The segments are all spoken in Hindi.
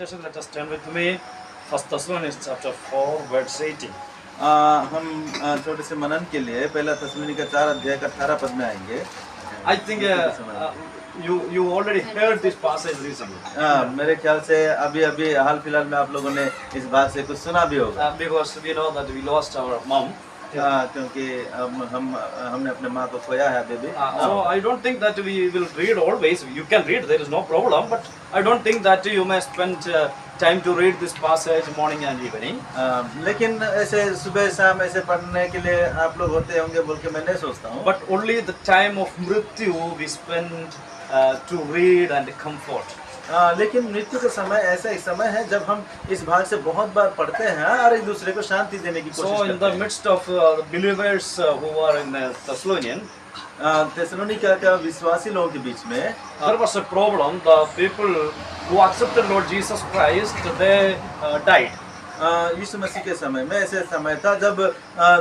meditation, let us turn with me. First Thessalonians chapter 4, verse 18. हम छोटे से मनन के लिए पहला थिस्सलुनीका 4 अध्याय का 18 पद में आएंगे। I think you already heard this passage recently. मेरे ख्याल से अभी हाल फिलहाल में आप लोगों ने इस बात से कुछ सुना भी होगा। Because we know that we lost our mom. क्योंकि हमने अपने माँ को खोया है अभी भी। So I don't think that we will read always. You can read, there is no problem. But I don't think that you may spend time to read this passage morning and evening. लेकिन ऐसे सुबह शाम ऐसे पढ़ने के लिए आप लोग होते होंगे बोल के मैं नहीं सोचता हूँ। But only the time of मृत्यु we spend to read and comfort. लेकिन मृत्यु का समय ऐसा एक समय है जब हम इस भाग से बहुत बार पढ़ते हैं और एक दूसरे को शांति देने की कोशिश So in करते the हैं। midst of believers who are in Thessalonian, Thessalonica का विश्वासी लोगों के बीच में there was a problem. The people who accepted Lord Jesus Christ, they died. यीशु मसीह के समय में ऐसे समय था जब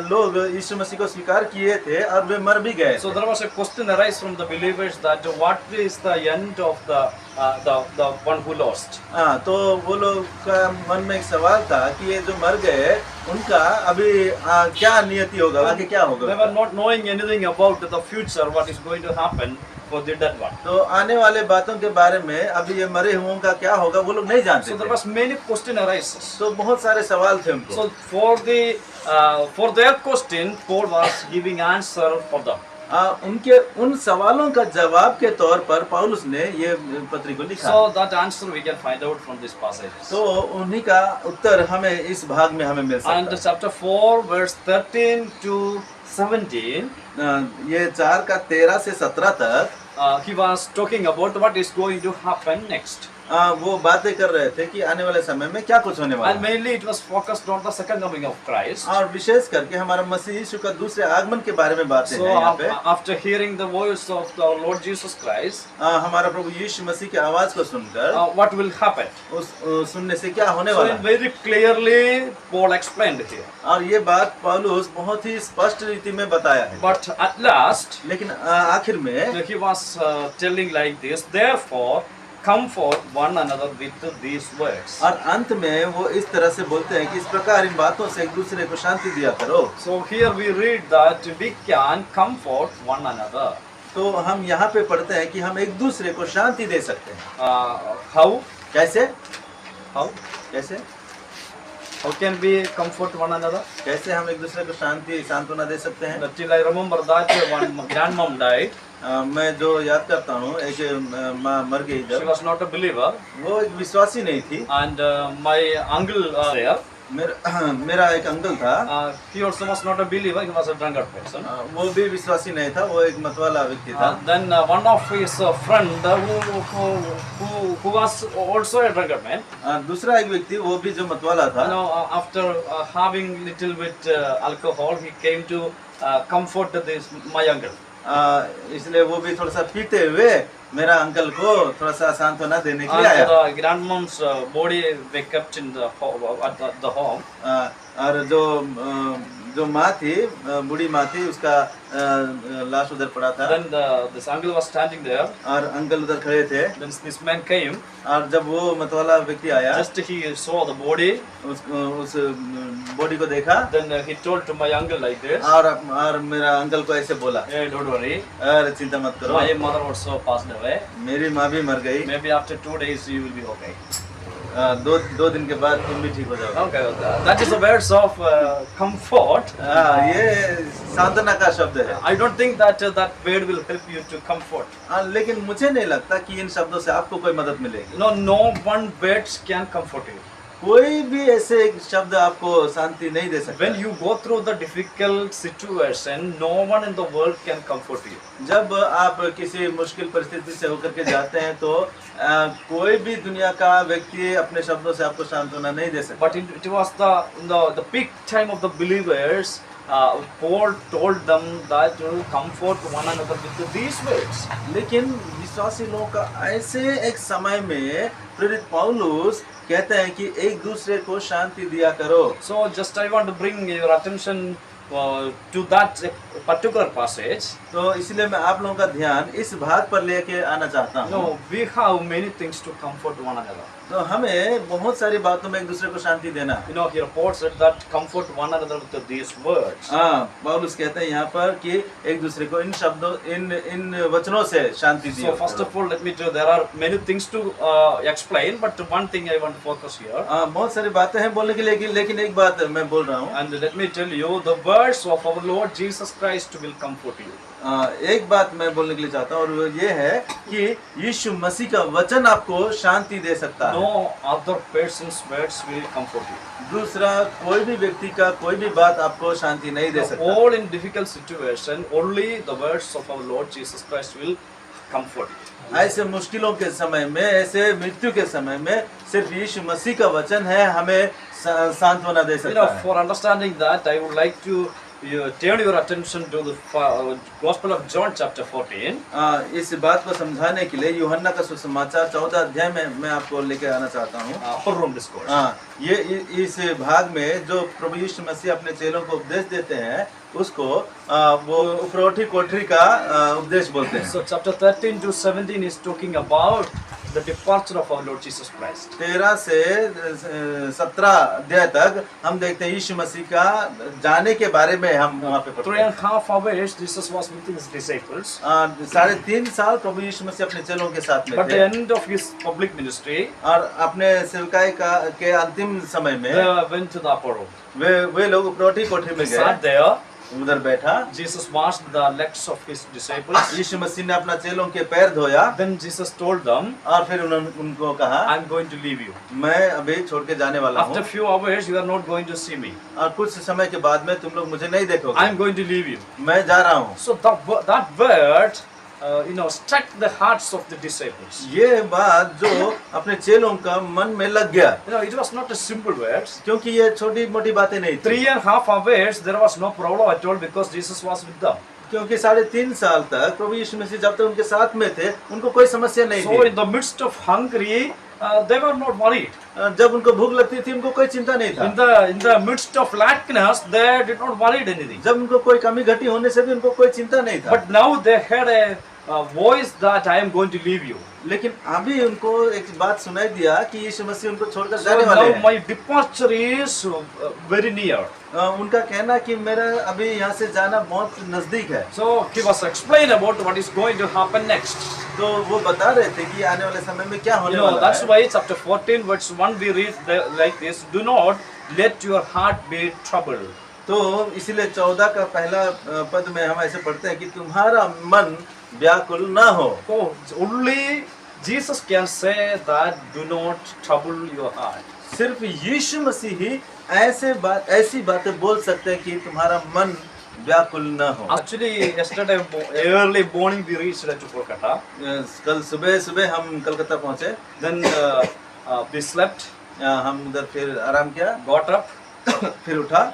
लोग यीशु मसीह को स्वीकार किए थे और वे मर भी गए। So there was a question arise from the believers that what is the end of the one who lost. तो वो लोग का मन में एक सवाल था कि ये जो मर गए उनका अभी क्या नियति होगा, आगे क्या They होगा। were not knowing anything about the future, what is going to happen for the dead one. तो आने वाले बातों के बारे में अभी ये मरे हुओं का क्या होगा वो लोग नहीं जानते So there थे। was many question arises. तो बहुत सारे सवाल थे उनको। So for their question, Paul was giving answer for them. उनके उन सवालों का जवाब के तौर पर पौलुस ने ये पत्री को लिखा। So that answer we can find out from this passage. तो उन्हीं का उत्तर हमें इस भाग में हमें मिल सकता And है। chapter 4, verse 13 to 17, ये 4 का 13 से 17 तक he was talking about what is going to happen next. वो बातें कर रहे थे कि आने वाले समय में क्या कुछ होने वाला And है। mainly it was focused on the second coming of Christ. और विशेष करके हमारा मसीह यीशु का दूसरे आगमन के बारे में बातें So हैं यहाँ पे। after hearing the voice of the Lord Jesus Christ, हमारा प्रभु यीशु मसीह की आवाज को सुनकर what will happen? उस सुनने से क्या होने So वाला है। very clearly Paul explained here. और ये बात पौलुस बहुत ही स्पष्ट रीति में बताया है। But at last, लेकिन आखिर में he was telling like this, therefore comfort one another with these words. और अंत में वो इस तरह से बोलते हैं कि इस प्रकार इन बातों से एक दूसरे को शांति दिया करो। So here we read that we can comfort one another. तो हम यहाँ पे पढ़ते हैं कि हम एक दूसरे को शांति दे सकते हैं। How? कैसे? How? कैसे? How can we comfort one another? कैसे हम एक दूसरे को शांति सांत्वना दे सकते हैं? Till I remember that one grandmom died. मैं जो याद करता हूँ एक माँ मर गई She जब, was not a believer, वो एक विश्वासी नहीं थी। and my uncle there. मेरा एक अंकल था, He also was not a believer. He was a drunkard person. वो भी विश्वासी नहीं था, वो एक मतवाला व्यक्ति था। Then one of his friend who was also a drunkard man. दूसरा एक व्यक्ति वो भी जो मतवाला था, After having little bit alcohol, he came to comfort my uncle. इसलिए वो भी थोड़ा सा पीते हुए मेरा अंकल को थोड़ा सा सांत्वना देने के लिए आया। And the grandmom's body they kept in the at the home. और जो माँ थी, बूढ़ी माँ थी, उसका लाश उधर पड़ा था। Then this uncle was standing there. और अंकल उधर खड़े थे। Then this man came. और जब वो मतवाला व्यक्ति आया, Just he saw the body. उस बॉडी को देखा। Then he told to my uncle like this. और मेरा अंकल को ऐसे बोला, Hey, don't worry. अरे चिंता मत करो, My mother also passed away. मेरी माँ भी मर गई। Maybe after 2 days you will be okay. दो दिन के बाद तुम भी ठीक हो जाओगे। Okay, that is the words of comfort. ये सांत्वना का शब्द है। I don't think that that word will help you to comfort. लेकिन मुझे नहीं लगता कि इन शब्दों से आपको कोई मदद मिलेगी। No one words can comfort you. कोई भी ऐसे एक शब्द आपको शांति नहीं दे सकता। When you go through the difficult situation, no one in the world can comfort you. जब आप किसी मुश्किल परिस्थिति से होकर के जाते हैं तो कोई भी दुनिया का व्यक्ति अपने शब्दों से आपको सांत्वना नहीं दे सकता। But it was the peak time of the believers. Paul told them that to comfort one another with these words. लेकिन विश्वासी लोगों का ऐसे एक समय में प्रेरित पौलुस कहते हैं कि एक दूसरे को शांति दिया करो। So just I want to bring your attention to that particular passage. तो इसलिए मैं आप लोगों का ध्यान इस भाग पर लेके आना चाहता हूँ। We have many things to comfort one another. तो हमें बहुत सारी बातों में एक दूसरे को शांति देना। Here Paul said that comfort one another with these words. हाँ, पौलुस कहते हैं यहाँ पर कि एक दूसरे को इन शब्दों इन वचनों से शांति दी। So first of all, let me tell you, there are many things to explain, but one thing I want to focus here. बहुत सारी बातें हैं बोलने के लिए, लेकिन एक बात मैं बोल रहा हूँ। And let me tell you, the words of our Lord Jesus Christ will comfort you. एक बात मैं बोलने के लिए चाहता हूँ और वो ये है कि यीशु मसीह का वचन आपको शांति दे सकता है। No other person's words will comfort you. दूसरा कोई भी व्यक्ति का कोई भी बात आपको शांति नहीं दे सकता। All in difficult situation, only the words of our Lord Jesus Christ will comfort you. ऐसे मुश्किलों के समय में, ऐसे मृत्यु के समय में सिर्फ यीशु मसीह का वचन है हमें सांत्वना दे सकता है। For understanding that, I would like to turn your attention to the Gospel of John chapter 14. इस बात को समझाने के लिए यूहन्ना का सुसमाचार 14 अध्याय में मैं आपको लेके आना चाहता हूँ। Upper room discourse. ये इस भाग में जो प्रभु यीशु मसीह अपने चेलों को उपदेश देते हैं उसको वो उपरोठी कोठरी का उपदेश बोलते हैं। So chapter 13 to 17 is talking about the departure of our Lord Jesus Christ. 13 से 17 अध्याय तक हम देखते हैं यीशु मसीह का जाने के बारे में हम वहाँ पे पढ़ते हैं। 3.5 hours Jesus was with his disciples. 3.5 साल प्रभु यीशु मसीह अपने चेलों के साथ में But थे। the end of his public ministry, और अपने सेवकाई के अंतिम समय में they went to the upper room. वे लोग उपरोठी कोठरी में गए, Sat there. उधर बैठा। Jesus washed the legs of his disciples. यीशु मसीह ने अपना चेलों के पैर धोया। Then Jesus told them, और फिर उन्होंने उनको कहा, I'm going to leave you. मैं अभी छोड़ के जाने वाला हूँ। After few hours, you are not going to see me. और कुछ समय के बाद में तुम लोग मुझे नहीं देखोगे। I'm going to leave you. मैं जा रहा हूँ। So that word, struck the hearts of the disciples. ये बात जो अपने चेलों का मन में लग गया। It was not a simple words. क्योंकि ये छोटी मोटी बातें नहीं थी। 3.5 hours, there was no problem at all because Jesus was with them. क्योंकि 3.5 साल तक प्रभु यीशु मसीह जब तक उनके साथ में थे उनको कोई समस्या नहीं So थी। in the midst of hungry, they were not worried. जब उनको भूख लगती थी उनको कोई चिंता नहीं था। In the midst of lackness, they did not worried anything. जब उनको कोई कमी घटी होने से भी उनको कोई चिंता नहीं था। But now they had a voice that I am going to leave you. लेकिन अभी उनको एक बात सुनाई दिया कि यीशु मसीह उनको छोड़कर So जाने वाले now हैं। my departure is very near. उनका कहना कि मेरा अभी यहाँ से जाना बहुत नजदीक है। So he was explaining about what is going to happen next. तो वो बता रहे थे कि आने वाले समय में क्या होने वाला That's है। why chapter 14 verse 1 we read like this: Do not let your heart be troubled. तो इसीलिए 14 का पहला पद में हम ऐसे पढ़ते हैं कि तुम्हारा मन व्याकुल ना हो। So only Jesus can say that do not trouble your heart. सिर्फ यीशु मसीह ही ऐसी बातें बोल सकते हैं कि तुम्हारा मन व्याकुल ना हो। Actually, yesterday early morning we reached to Kolkata. कल सुबह हम कलकत्ता पहुंचे। Then we slept. हम उधर फिर आराम किया, Got up. फिर उठा।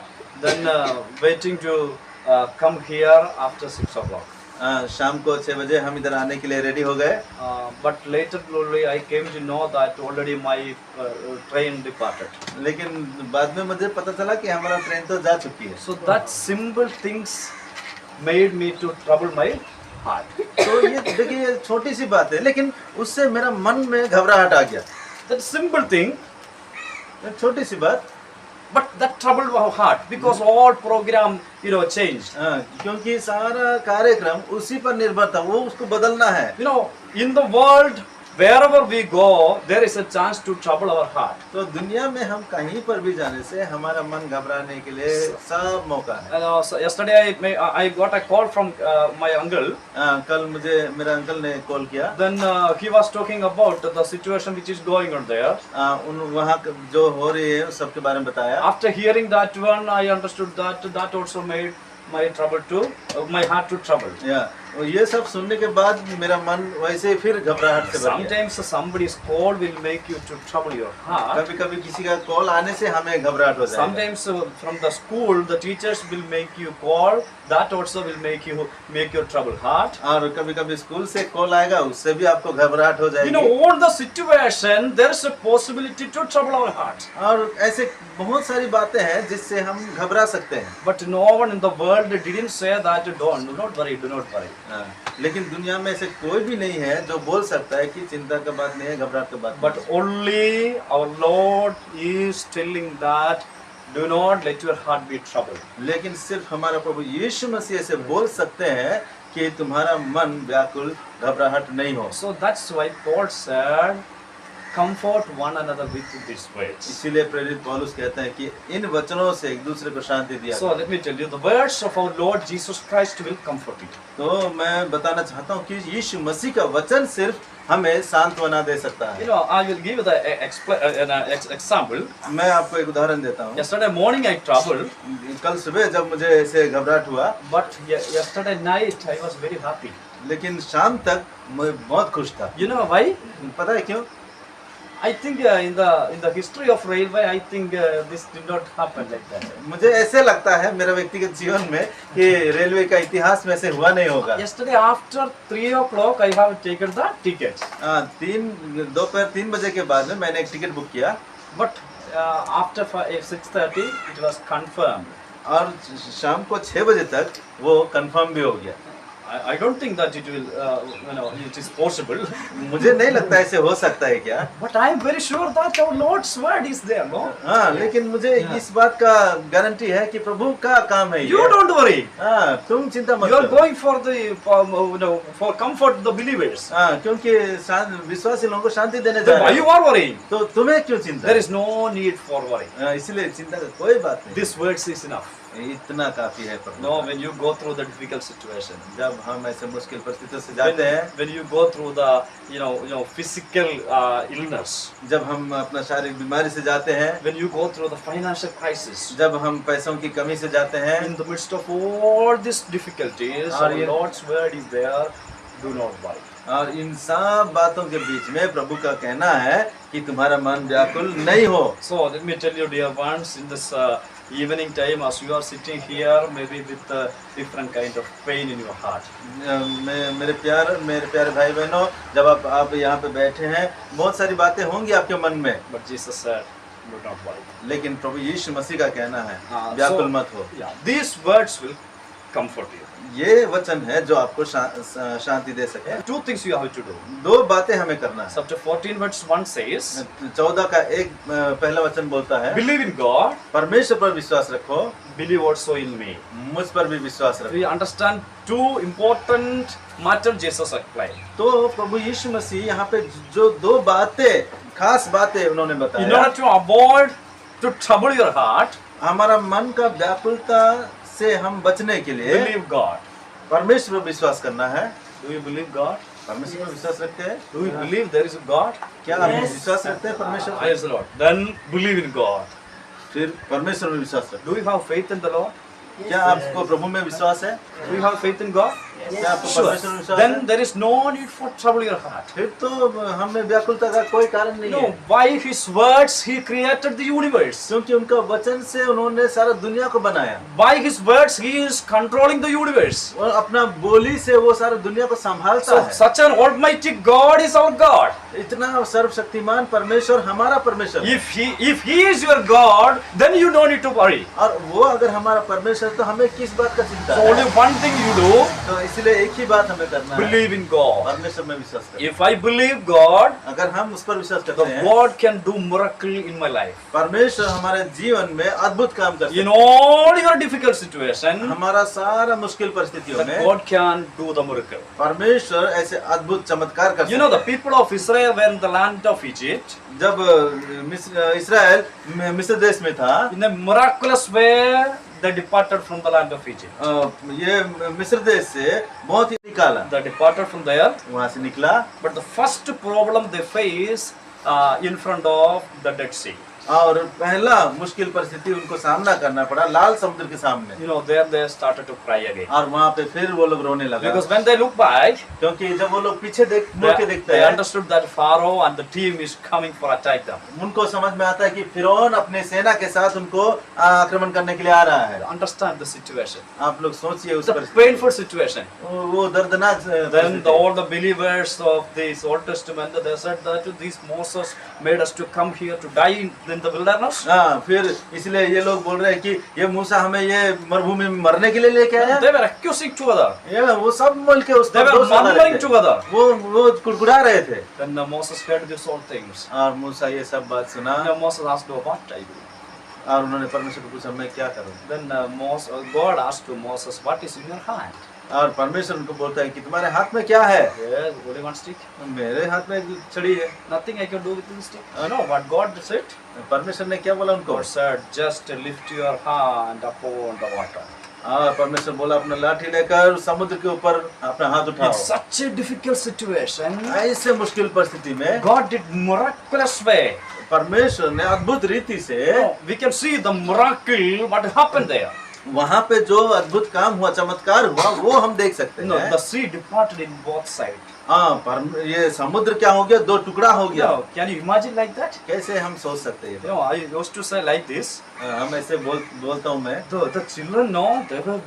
Then waiting to come here after 6 o'clock. शाम को 6 बजे हम इधर आने के लिए रेडी हो गए। But later only I came to know that already my train departed. लेकिन बाद में मुझे पता चला कि हमारा ट्रेन तो जा चुकी है। So that simple things made me to trouble my heart. तो ये देखिए छोटी सी बात है, लेकिन उससे मेरा मन में घबराहट आ गया। That simple thing, छोटी सी बात, but that troubled our heart because all program changed. क्योंकि सारा कार्यक्रम उसी पर निर्भर था, वो उसको बदलना है। In the world, wherever we go, there is a chance to trouble our heart. तो दुनिया में हम कहीं पर भी जाने से हमारा मन घबराने के लिए सब मौका है। So yesterday I got a call from my uncle. कल मुझे मेरा अंकल ने कॉल किया। Then he was talking about the situation which is going on there. वहाँ जो हो रही है उस सब के बारे में बताया। After hearing that one, I understood that also made my heart to trouble. ये सब सुनने के बाद मेरा मन वैसे फिर घबराहट से भर गया। Sometimes somebody's call will make you to trouble your heart. कभी-कभी किसी का कॉल आने से हमें घबराहट हो जाएगा। Sometimes from the school, the teachers will make you call that also will make your trouble hard. और कभी कभी स्कूल से कॉल आएगा, उससे भी आपको घबराहट हो You जाएगी। know, all the situation, there is a possibility to trouble our heart. और ऐसे बहुत सारी बातें हैं जिससे हम घबरा सकते हैं। But no one in the world didn't say that do not worry, do not worry. हाँ, लेकिन दुनिया में ऐसे कोई भी नहीं है जो बोल सकता है कि चिंता का बात नहीं है, घबराहट का बात But only our Lord is telling that do not let your heart be troubled. लेकिन सिर्फ हमारा प्रभु यीशु मसीह से बोल सकते हैं कि तुम्हारा मन व्याकुल, घबराहट नहीं हो। So that's why Paul said, comfort one another with these words. इसीलिए प्रेरित पौलुस कहते हैं कि इन वचनों से एक दूसरे को शांति दिया। So let me tell you, the words of our Lord Jesus Christ will comfort you. तो मैं बताना चाहता हूँ कि यीशु मसीह का वचन सिर्फ हमें सांत्वना दे सकता You है। know, I will give you the example. मैं आपको एक उदाहरण देता हूँ। Yesterday morning I traveled, कल सुबह जब मुझे ऐसे घबराहट हुआ, but yesterday night I was very happy. लेकिन शाम तक मैं बहुत खुश था। You know why? पता है क्यों? I think in the history of railway, I think this did not happen like that. मुझे ऐसे लगता है मेरा व्यक्तिगत जीवन में कि रेलवे का इतिहास में ऐसे हुआ नहीं होगा। Yesterday after 3 o'clock, I have taken the ticket. दोपहर 3 बजे के बाद में मैंने एक टिकट बुक किया, But after 6:30, it was confirmed. और शाम को 6 बजे तक वो कंफर्म भी हो गया। I don't think that it will, it is possible. मुझे नहीं लगता ऐसे हो सकता है क्या? But I am very sure that our Lord's word is there, no? हाँ, लेकिन मुझे इस बात का गारंटी है कि प्रभु का काम है You ये। don't worry. हाँ, तुम चिंता मत You are करो। going for comfort the believers. हाँ, क्योंकि विश्वासी लोगों को शांति देने जा Then why रहे you हैं। are worrying? तो तुम्हें क्यों चिंता? There is no need for worry. हाँ, इसलिए चिंता का कोई बात नहीं। This words is enough. इतना काफी है प्रभु। No, when you go through the difficult situation, जब हम ऐसे मुश्किल परिस्थितियों से जाते हैं, when you go through the physical illness, जब हम अपना शारीरिक बीमारी से जाते हैं, when you go through the financial crisis, जब हम पैसों की कमी से जाते हैं, in the midst of all these difficulties, और our ये- Lord's word is there. Do not worry. और इन सब बातों के बीच में प्रभु का कहना है कि तुम्हारा मन व्याकुल नहीं हो। So let me tell you, dear ones, in this evening time, as you are sitting here, maybe with different kind of pain in your heart. मेरे प्यारे भाई बहनों, जब आप यहाँ पे बैठे हैं, बहुत सारी बातें होंगी आपके मन में, But Jesus said, do not worry. लेकिन प्रभु यीशु मसीह का कहना है हाँ, व्याकुल so- मत हो। Yeah, these words will comfort you. ये वचन है जो आपको शांति दे सके। Two things you have to do. दो बातें हमें करना है। Chapter 14 verse 1 says, 14 का एक पहला वचन बोलता है, believe in God, परमेश्वर पर विश्वास रखो, believe also in me. मुझ पर भी विश्वास रखो। We understand two important matters Jesus explained. तो प्रभु यीशु मसीह यहाँ पे जो दो बातें, खास बातें उन्होंने In बताया, order to avoid to trouble your heart, हमारा मन का व्याकुलता से हम बचने के लिए believe God. परमेश्वर पर विश्वास करना है। Do you believe God? परमेश्वर पर विश्वास रखते हैं? Do you believe there is a God? क्या आप विश्वास रखते हैं परमेश्वर पर? Yes, Lord. Then believe in God. फिर परमेश्वर में विश्वास रखते Do you have faith in the Lord? हैं। क्या आपको प्रभु में विश्वास है? Do you have faith in God? क्या आपको Sure. परमेश्वर में विश्वास Then है? there is no need for trouble your heart. फिर तो हमें व्याकुलता का कोई कारण नहीं No, है, by His words He created the universe. क्योंकि उनका वचन से उन्होंने सारा दुनिया को बनाया By His words He is controlling the universe. और अपना बोली से वो सारा दुनिया को संभालता So है। such an almighty God is our God. इतना सर्वशक्तिमान परमेश्वर हमारा परमेश्वर है। If He is your God, then you don't need to worry. और वो अगर हमारा परमेश्वर तो हमें किस बात का चिंता So है? only one thing you do, तो इसलिए एक ही बात हमें करना है, believe in God. परमेश्वर में विश्वास करें। If I believe God, अगर हम उस पर विश्वास the करते हैं, God can do miracle in my life. परमेश्वर हमारे जीवन में अद्भुत काम कर सकते In हैं। all your difficult situation, हमारा सारा मुश्किल परिस्थितियों that में God can do the miracle. परमेश्वर ऐसे अद्भुत चमत्कार कर You know, सकते the people of Israel were in the land of Egypt. हैं। जब इसराइल मिस्र देश में था, In a miraculous way, they departed from the land of Egypt. ये मिस्र देश से बहुत ही निकाला, They departed from there, वहां से निकला। but the first problem they face in front of the Dead Sea. और पहला मुश्किल परिस्थिति उनको सामना करना पड़ा लाल समुद्र के सामने, You know, there they started to cry again. और वहाँ पे फिर वो लोग रोने लगा, Because when they look back, क्योंकि जब वो लोग पीछे मुड़ के देखते they हैं, understood that Pharaoh and the team is coming for attack them. उनको समझ में आता है कि फिरौन अपने सेना के साथ उनको आक्रमण करने के लिए आ रहा है। Understand the situation. आप लोग सोचिए उस It's a परिस्थिति, painful situation. वो दर्दनाक Then परिस्थिति। all the believers of this Old Testament, they said that this Moses made us to come here to die in the wilderness. हाँ, फिर इसलिए ये लोग बोल रहे हैं कि ये मूसा हमें ये मरुभूमि में मरने के लिए लेके आया। They were accusing together. ये वो सब मिल के उस They पर were दोष लगा रहे murmuring थे। together. वो कुड़कुड़ा रहे थे। Then Moses heard these all things. और मूसा ये सब बात सुना, Then Moses asked, "Oh, what I do?" और उन्होंने परमेश्वर को पूछा मैं क्या करूं। Then God asked to Moses, "What is in your hand?" और परमेश्वर उनको बोलता है कि तुम्हारे हाथ में क्या है। Yes, holding one stick. मेरे हाथ में एक छड़ी है। Nothing I can do with this stick. No, what God said? परमेश्वर ने क्या बोला उनको। God said, "Just lift your hand upon the water." और परमेश्वर बोला अपना लाठी लेकर समुद्र के ऊपर अपना हाथ In उठाओ। such a difficult situation, ऐसे मुश्किल परिस्थिति में God did miraculous way. परमेश्वर ने अद्भुत रीति से We can see the miracle what happened there. वहाँ पे जो अद्भुत काम हुआ, चमत्कार हुआ, वो हम देख सकते No, हैं। the sea departed in both sides. हाँ, पर ये समुद्र क्या हो गया, दो टुकड़ा हो गया। No, can you imagine like that? कैसे हम सोच सकते हैं। I used to say like this. हम ऐसे बोलता हूँ मैं। The children, no, they were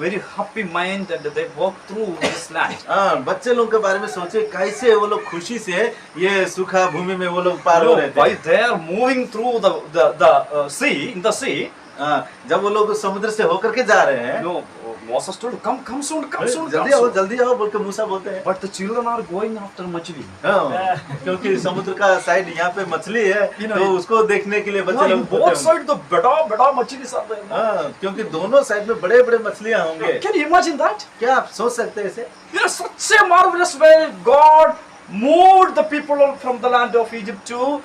very happy mind and they walked through this land. हाँ, बच्चे लोग के बारे में सोचे कैसे वो लोग खुशी से ये सूखा भूमि में वो लोग पार हो रहे By थे। they are moving through the sea, in the sea. हाँ, जब वो लोग समुद्र से होकर के जा रहे हैं, No, Moses told, come soon, come soon, come जल्दी आओ बोल के मूसा बोलते हैं। But the children are going after machli. हाँ, क्योंकि समुद्र का साइड यहाँ पे मछली है, तो उसको देखने के लिए बच्चे No, लोग in both sides the bada machlis are there. हाँ, क्योंकि दोनों साइड में बड़े बड़े मछलियाँ होंगे। Can you imagine that? क्या आप सोच सकते हैं इसे? In such a marvelous way, God moved the people from the land of Egypt to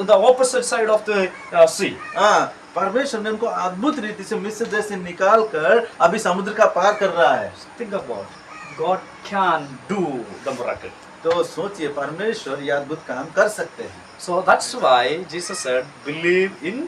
the opposite side of the sea. हाँ, परमेश्वर ने उनको अद्भुत रीति से मिस्र देश से निकाल कर अभी समुद्र का पार कर रहा है। Think about God can do the miracle. तो सोचिए परमेश्वर ये अद्भुत काम कर सकते हैं। So that's why Jesus said, believe in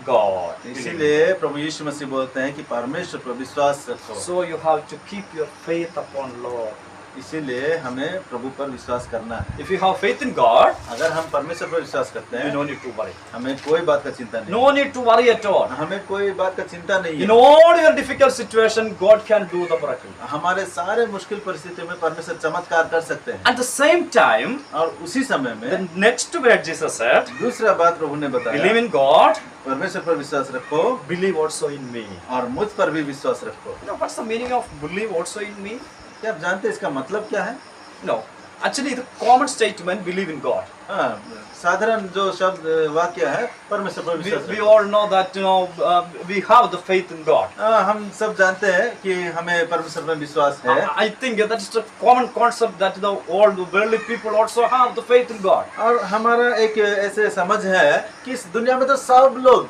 God. इसीलिए प्रभु यीशु मसीह बोलते हैं कि परमेश्वर पर विश्वास रखो। So you have to keep your faith upon Lord. इसीलिए हमें प्रभु पर विश्वास करना है। If you have faith in God, अगर हम परमेश्वर पर विश्वास करते you हैं, no need to worry. हमें कोई बात का चिंता नहीं। No need to worry at all. हमें कोई बात का चिंता नहीं In है। all your difficult situation, God can do the miracle. हमारे सारे मुश्किल परिस्थितियों में परमेश्वर चमत्कार कर सकते हैं। At the same time, और उसी समय the में next word Jesus said, दूसरा बात प्रभु ने बताया, believe in God, परमेश्वर पर विश्वास रखो believe also in me. और मुझ पर भी विश्वास रखो। You know what's the meaning of believe also in me? क्या आप जानते हैं इसका मतलब क्या है? No. Actually, the common statement, believe in God. हाँ, साधारण जो शब्द वाक्य है परमेश्वर पर विश्वास We रखो। all know that, we have the faith in God. हम सब जानते हैं कि हमें परमेश्वर पर विश्वास है। I think that is the common concept that all the worldly people also have the faith in God. और हमारा एक ऐसे समझ है कि इस दुनिया में तो सब लोग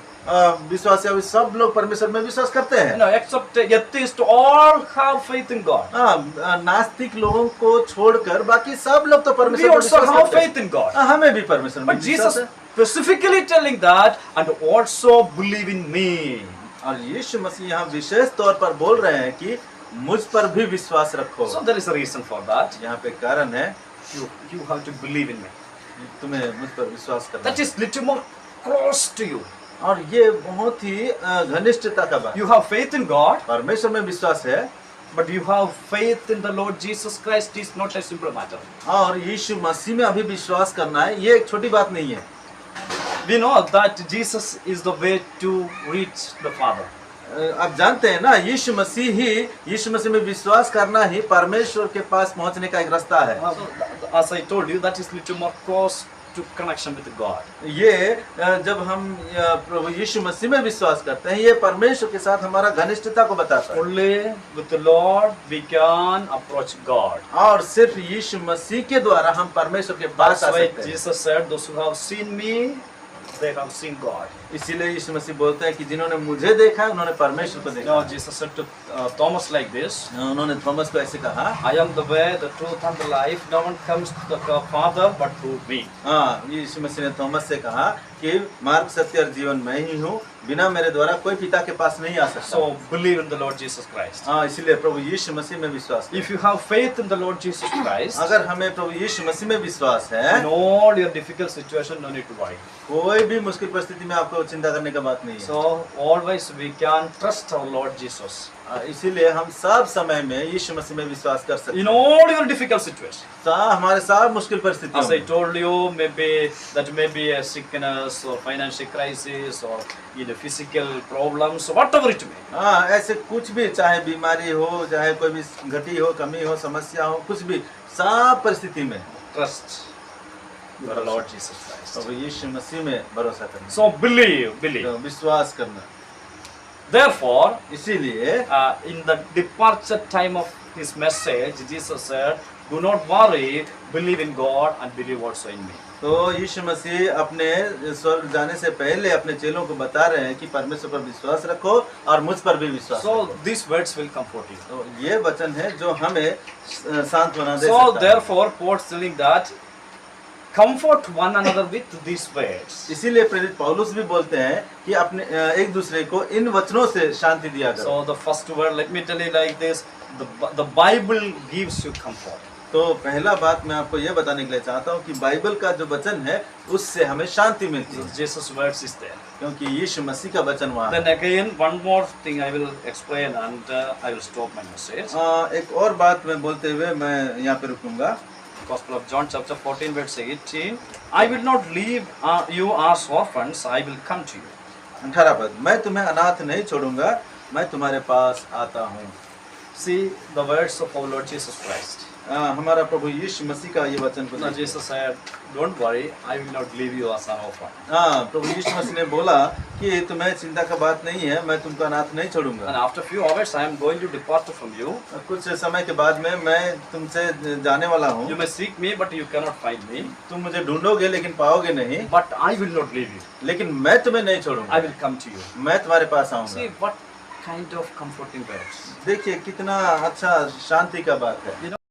विश्वासी सब लोग परमेश्वर में विश्वास करते हैं। No, except atheists, all have faith in God. हाँ, नास्तिक लोगों को छोड़कर बाकी सब लोग तो We परमेश्वर पर also विश्वास have करते हैं। faith in God. हमें भी परमेश्वर में But विश्वास Jesus है। specifically telling that, and also believe in me. और यीशु मसीह यहाँ विशेष तौर पर बोल रहे हैं कि मुझ पर भी विश्वास रखो। So there is a reason for that. यहाँ पे कारण है You have to believe in me. तुम्हें मुझ पर विश्वास करना। That is little more close to you. और ये बहुत ही घनिष्ठता का बात। You have faith in God, परमेश्वर में विश्वास है, but you have faith in the Lord Jesus Christ is not a simple matter. और यीशु मसीह में अभी विश्वास करना है, ये एक छोटी बात नहीं है। We know that Jesus is the way to reach the Father. आप जानते हैं ना, यीशु मसीह में विश्वास करना ही परमेश्वर के पास पहुंचने का एक रास्ता है। As I told you, that is little more close to connection with God. ये जब हम प्रभु यीशु मसीह में विश्वास करते हैं, ये परमेश्वर के साथ हमारा घनिष्ठता को बताता है। Only with the Lord we can approach God. और सिर्फ यीशु मसीह के द्वारा हम परमेश्वर के पास That's आ why सकते हैं। Jesus said, "Those who have seen me, they have seen God." इसीलिए यीशु मसीह बोलते हैं कि जिन्होंने मुझे देखा है उन्होंने परमेश्वर को देखा। Now Jesus said to Thomas like this, उन्होंने थॉमस को ऐसे कहा, "I am the way, the truth, and the life. No one comes to the Father but through me." हाँ, यीशु मसीह ने थॉमस से कहा कि कि मार्ग सत्य और जीवन मैं ही हूँ, बिना मेरे द्वारा कोई पिता के पास नहीं आ सकता। So believe in the Lord Jesus Christ. हाँ, इसीलिए प्रभु यीशु मसीह में विश्वास करें। If you have faith in the Lord Jesus Christ, अगर हमें प्रभु यीशु मसीह में विश्वास है, in all your difficult situation, no need to worry. कोई भी मुश्किल परिस्थिति में आपको चिंता करने का बात नहीं है। So always we can trust our Lord Jesus. इसीलिए हम सब समय में यीशु मसीह में विश्वास कर सकते In हैं। all your difficult situations. हमारे सब मुश्किल परिस्थितियों As I में, told you, maybe a sickness or financial crisis or physical problems, whatever it may. हाँ, ऐसे कुछ भी, चाहे बीमारी हो, चाहे कोई भी घटी हो, कमी हो, समस्या हो, कुछ भी, सब परिस्थिति में Trust the Lord Jesus Christ. प्रभु यीशु मसीह में भरोसा करना, So believe. तो विश्वास करना। Therefore, इसीलिए in the departure time of his message, Jesus said, "Do not worry, believe in God and believe also in me." तो यीशु मसीह अपने स्वर्ग जाने से पहले अपने चेलों को बता रहे हैं कि परमेश्वर पर विश्वास रखो और मुझ पर भी विश्वास So रखो। these words will comfort you. तो ये वचन है जो हमें सांत्वना दे So सकता है। therefore, Paul is telling that comfort one another with these words. इसीलिए प्रेरित पौलुस भी बोलते हैं कि अपने एक दूसरे को इन वचनों से शांति दिया करो। So the first word, let me tell you like this: the Bible gives you comfort. तो पहला बात मैं आपको ये बताने के लिए चाहता हूँ कि बाइबल का जो वचन है उससे हमें शांति मिलती है, Jesus' words is there. क्योंकि यीशु मसीह का वचन वहाँ है। Then again, one more thing I will explain and I will stop my message. एक और बात मैं बोलते हुए मैं यहाँ पे रुकूंगा। Gospel of John chapter 14 verse 18, I will not leave you as orphans, I will come to you. 18 पद, मैं तुम्हें अनाथ नहीं छोड़ूंगा, मैं तुम्हारे पास आता हूँ। See the words of our Lord Jesus Christ. हमारा प्रभु यीशु मसीह का ये वचन को Now देखिए। Jesus said, don't worry, I will not leave you as an orphan. हाँ, प्रभु यीशु मसीह ने बोला कि तुम्हें चिंता का बात नहीं है, मैं तुमको अनाथ नहीं And छोड़ूंगा। after few hours I am going to depart from you. कुछ समय के बाद में मैं तुमसे जाने वाला हूँ। You may seek me but you cannot find me. तुम मुझे ढूंढोगे लेकिन पाओगे नहीं, But I will not leave you. लेकिन मैं तुम्हें नहीं छोड़ूंगा, I will come to you. मैं तुम्हारे पास See आऊंगा। what kind of comforting words. देखिए कितना अच्छा शांति का बात है।